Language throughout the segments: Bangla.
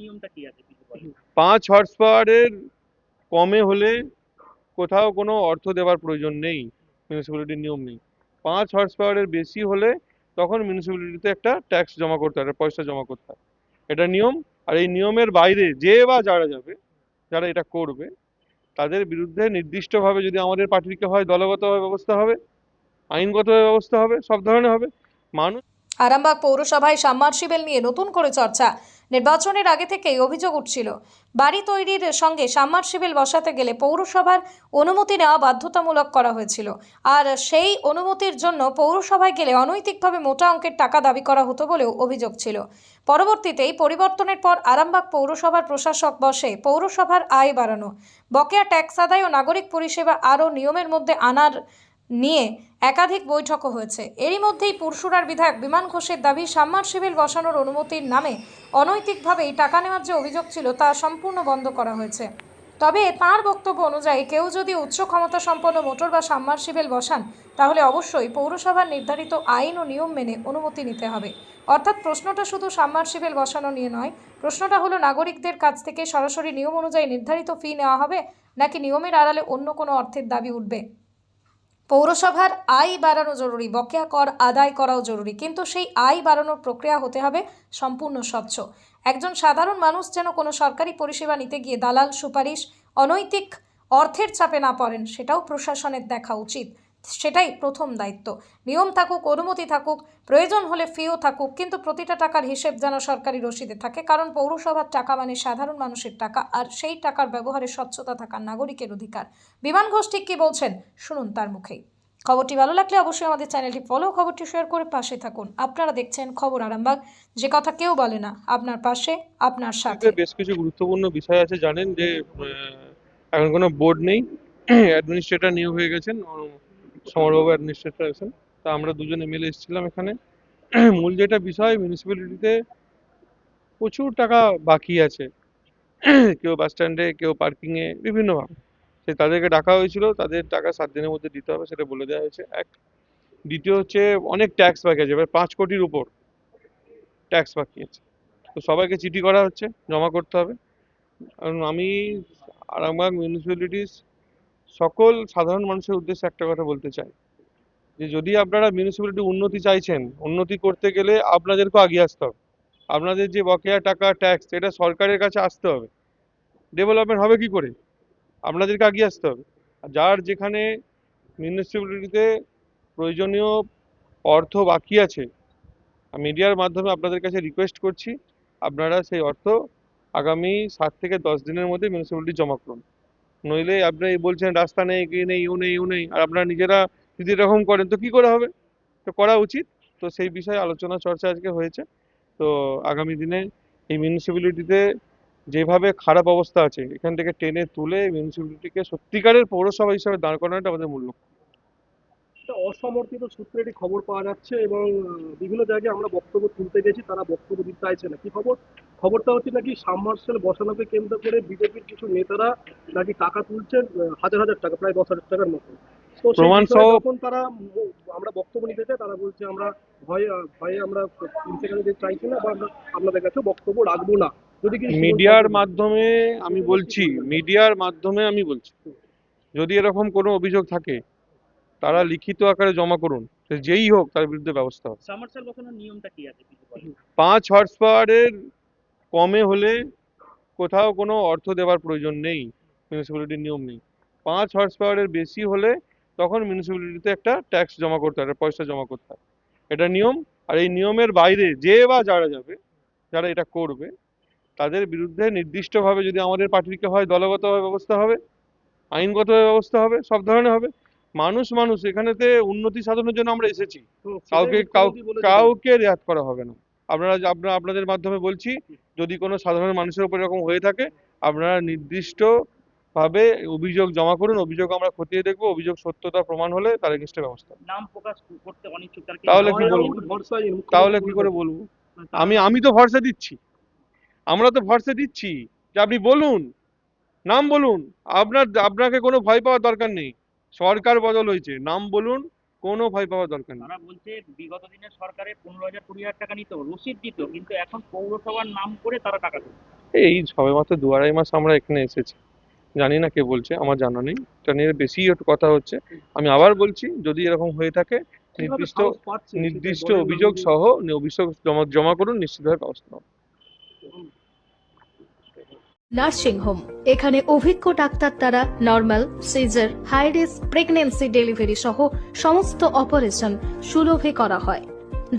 নিয়মটা কি আছে কিছু বলেন? 5 হর্স পাওয়ারের কমে হলে কোথাও কোনো অর্থ দেওয়ার প্রয়োজন নেই, মিউনিসিপ্যালিটির নিয়ম নেই। 5 হর্স পাওয়ারের বেশি হলে তখন মিউনিসিপ্যালিটিতে একটা ট্যাক্স জমা করতে হয়, একটা পয়সা জমা করতে হয়, এটা নিয়ম। আর এই নিয়মের বাইরে যে বা যারা যাবে, যারা এটা করবে, তাদের বিরুদ্ধে নির্দিষ্টভাবে যদি আমাদের পার্টিকে হয় দলগতভাবে ব্যবস্থা হবে, আইনগতভাবে ব্যবস্থা হবে, সব ধরনের হবে। মানুষ আরামবাগ পৌরসভায় সাবমার্সিবল নিয়ে নতুন করে চর্চা। নির্বাচনের আগে থেকেই অভিযোগ উঠছিল, বাড়ি তৈরির সঙ্গে সাবমার্সিবল বসাতে গেলে পৌরসভার অনুমতি নেওয়া বাধ্যতামূলক করা হয়েছিল। আর সেই অনুমতির জন্য পৌরসভায় গেলে অনৈতিকভাবে মোটা অঙ্কের টাকা দাবি করা হতো বলেও অভিযোগ ছিল। পরবর্তীতে এই পরিবর্তনের পর আরামবাগ পৌরসভার প্রশাসক বসে পৌরসভার আয় বাড়ানো, বকেয়া ট্যাক্স আদায় ও নাগরিক পরিষেবা আরও নিয়মের মধ্যে আনার নিয়ে একাধিক বৈঠকও হয়েছে। এরই মধ্যেই পুরসুরার বিধায়ক বিমান ঘোষের দাবি, সাবমার্সিবল বসানোর অনুমতির নামে অনৈতিকভাবেই টাকা নেওয়ার যে অভিযোগ ছিল তা সম্পূর্ণ বন্ধ করা হয়েছে। তবে তার বক্তব্য অনুযায়ী কেউ যদি উচ্চ ক্ষমতা সম্পন্ন মোটর বা সাবমার্সিবল বসান, তাহলে অবশ্যই পৌরসভার নির্ধারিত আইন ও নিয়ম মেনে অনুমতি নিতে হবে। অর্থাৎ প্রশ্নটা শুধু সাবমার্সিবল বসানো নিয়ে নয়, প্রশ্নটা হলো নাগরিকদের কাছ থেকে সরাসরি নিয়ম অনুযায়ী নির্ধারিত ফি নেওয়া হবে, নাকি নিয়মের আড়ালে অন্য কোনো অর্থের দাবি উঠবে। পৌরসভার আয় বাড়ানো জরুরি, বকেয়া কর আদায় করাও জরুরি, কিন্তু সেই আয় বাড়ানোর প্রক্রিয়া হতে হবে সম্পূর্ণ স্বচ্ছ। একজন সাধারণ মানুষ যেন কোনো সরকারি পরিষেবা নিতে গিয়ে দালাল, সুপারিশ, অনৈতিক অর্থের চাপে না পড়েন, সেটাও প্রশাসনের দেখা উচিত। সেটাই প্রথম দায়িত্ব। নিয়ম থাকুক, অনুমতি থাকুক, প্রয়োজন হলে ফিও থাকুক, কিন্তু প্রতিটা টাকার হিসেব যেন সরকারি রসিদে থাকে, কারণ পৌরসভার টাকা মানে সাধারণ মানুষের টাকা, আর সেই টাকার ব্যবহারে স্বচ্ছতা থাকার নাগরিকের অধিকার। বিমান ঘোষ ঠিক কী বলছেন শুনুন তার মুখেই। খবরটি ভালো লাগলে অবশ্যই আমাদের চ্যানেলটি ফলো, খবরটি শেয়ার করে পাশে থাকুন। আপনারা দেখছেন খবর আরামবাগ, যে কথা কেউ বলে না, আপনার পাশে, আপনার সাথে। বেশ কিছু গুরুত্বপূর্ণ বিষয় আছে। জানেন যে এখন কোনো বোর্ড নেই, অ্যাডমিনিস্ট্রেটর নিয়োগ হয়ে গেছেন, সমরবাবু অ্যাডমিনিস্ট্রেটর আছেন। তা আমরা দুজন এমএলএ এসেছিলাম এখানে। মূল যেটা বিষয়, মিউনিসিপ্যালিটিতে প্রচুর টাকা বাকি আছে, কেউ বাস স্ট্যান্ডে, কেউ পার্কিংয়ে, বিভিন্নভাবে। সে তাদেরকে ডাকা হয়েছিল, তাদের টাকা 7 দিনের মধ্যে দিতে হবে, সেটা বলে দেওয়া হয়েছে। এক, দ্বিতীয় হচ্ছে অনেক ট্যাক্স বাকি আছে, এবার 5 কোটির উপর ট্যাক্স বাকি আছে। তো সবাইকে চিঠি করা হচ্ছে, জমা করতে হবে। কারণ আমি আরামবাগ মিউনিসিপ্যালিটিস সকল সাধারণ মানুষের উদ্দেশ্যে একটা কথা বলতে চাই, যে যদি আপনারা মিউনিসিপ্যালিটি উন্নতি চাইছেন, উন্নতি করতে গেলে আপনাদেরকেও এগিয়ে আসতে হবে। আপনাদের যে বকেয়া টাকা, ট্যাক্স, এটা সরকারের কাছে আসতে হবে। ডেভেলপমেন্ট হবে কি করে? আপনাদেরকে এগিয়ে আসতে হবে। আর যার যেখানে মিউনিসিপ্যালিটিতে প্রয়োজনীয় অর্থ বাকি আছে, মিডিয়ার মাধ্যমে আপনাদের কাছে রিকোয়েস্ট করছি, আপনারা সেই অর্থ আগামী 7 থেকে 10 দিনের মধ্যে মিউনিসিপ্যালিটি জমা করুন। নইলে আপনি বলছেন রাস্তা নেই, কি নেই, ইউ নেই, ইউ নেই, আর আপনারা নিজেরা যদি এরকম করেন তো কি করে হবে? তো করা উচিত। তো সেই বিষয়ে আলোচনা চর্চা আজকে হয়েছে। তো আগামী দিনে এই মিউনিসিপ্যালিটিতে যেভাবে খারাপ অবস্থা আছে, এখান থেকে টেনে তুলে মিউনিসিপ্যালিটিকে সত্যিকারের পৌরসভা হিসাবে দাঁড় করানোটা আমাদের মূল লক্ষ্য। একটা অসমর্থিত সূত্রে এটি খবর পাওয়া যাচ্ছে এবং বিভিন্ন জায়গায় আমরা বক্তব্য তুলতে গেছি, তারা বক্তব্য দিতে চাইছে না। কি খবর? খবরটা হচ্ছে নাকি সাবমার্সেল বসানোকে কেন্দ্র করে বিজেপির কিছু নেতারা নাকি টাকা তুলছেন, হাজার হাজার টাকা, প্রায় 10,000 টাকার মতো। তো সেই প্রমাণ সহ বিষয়ে যখন তারা আমরা বক্তব্য নিতে চাই, তারা বলছে আমরা ভয়ে ভয়ে আমরা তুলতে গেলে চাইছি না, বা আমরা আপনাদের কাছে বক্তব্য রাখবো না। যদি কিছু মিডিয়ার মাধ্যমে আমি বলছি, মিডিয়ার মাধ্যমে আমি বলছি, যদি এরকম কোনো অভিযোগ থাকে তারা লিখিত আকারে জমা করুন, সে যেই হোক তার বিরুদ্ধে ব্যবস্থা হবে। সাবমার্সাল বসানোর নিয়মটা কি আছে কিছু বলেন? 5 হর্স পাওয়ারের কমে হলে কোথাও কোনো অর্থ দেওয়ার প্রয়োজন নেই, মিউনিসিপ্যালিটির নিয়ম নেই। 5 হর্স পাওয়ারের বেশি হলে তখন মিউনিসিপ্যালিটিতে একটা ট্যাক্স জমা করতে হয়, একটা পয়সা জমা করতে হয়, এটা নিয়ম। আর এই নিয়মের বাইরে যে বা যারা যাবে, যারা এটা করবে, তাদের বিরুদ্ধে নির্দিষ্টভাবে যদি আমাদের পার্টিকে হয় দলগতভাবে ব্যবস্থা হবে, আইনগতভাবে ব্যবস্থা হবে, সব ধরনের হবে। মানুষ মানুষ এখানেতে উন্নতি সাধনের জন্য আমরা এসেছি, কাউকে কাউকে রেয়াত করা হবে না। আপনাদের মাধ্যমে বলছি, যদি কোনো সাধারণ মানুষের উপর এরকম হয়ে থাকে, আপনারা নির্দিষ্ট ভাবে অভিযোগ জমা করুন, অভিযোগ আমরা খতিয়ে দেখবো, অভিযোগ সত্যতা প্রমাণ হলে তার এগেইনস্টে ব্যবস্থা হবে। নাম প্রকাশ করতে অনিচ্ছুক তার কি তাহলে কি নাম বলবো? ভরসায় তাহলে মুখ্যমন্ত্রী কি বলে করে দেন। বলবো? আমি তো ভরসা দিচ্ছি, আমরা তো ভরসা দিচ্ছি যে আপনি বলুন, নাম বলুন। আপনাকে কোনো ভয় পাওয়ার দরকার নেই। সরকার বদল হয়েছে, নাম বলুন, কোনো ভয় পাওয়ার দরকার নেই। তারা বলছে বিগত দিনের সরকারে 15,000 20,000 টাকা নিত, রসিদ দিত, কিন্তু এখন পৌরসভার নাম করে তারা টাকা তুলছে। এই সবেমাত্র 2-2.5 মাস আমরা এখানে এসেছি, জানি না কে বলছে, আমার জানা নেই। এটা নিয়ে বেশি একটু কথা হচ্ছে। আমি আবার বলছি, যদি এরকম হয়ে থাকে কিভাবে নির্দিষ্ট সাহস পাচ্ছে সেটা নির্দিষ্ট দলের অভিযোগ নাম সহ অভিযোগ জমা করুন, নিশ্চিতভাবে ব্যবস্থা নেব। নার্সিং হোম, এখানে অভিজ্ঞ ডাক্তার দ্বারা normal, caesar, high risk pregnancy, delivery সহ সমস্ত অপারেশন সুলভে করা হয়।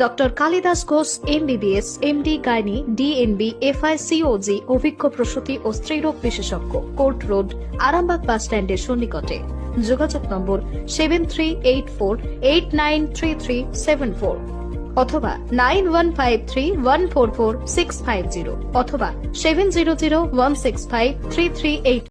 Doctor Kalidas Ghosh MBBS, MD gynae, DNB, FICOG অভিজ্ঞ প্রসূতি ও স্ত্রীরোগ বিশেষজ্ঞ, কোর্ট রোড, আরামবাগ বাস স্ট্যান্ডের সন্নিকটে। যোগাযোগ নম্বর 7384893374 অথবা 9153144650 অথবা 7001653388।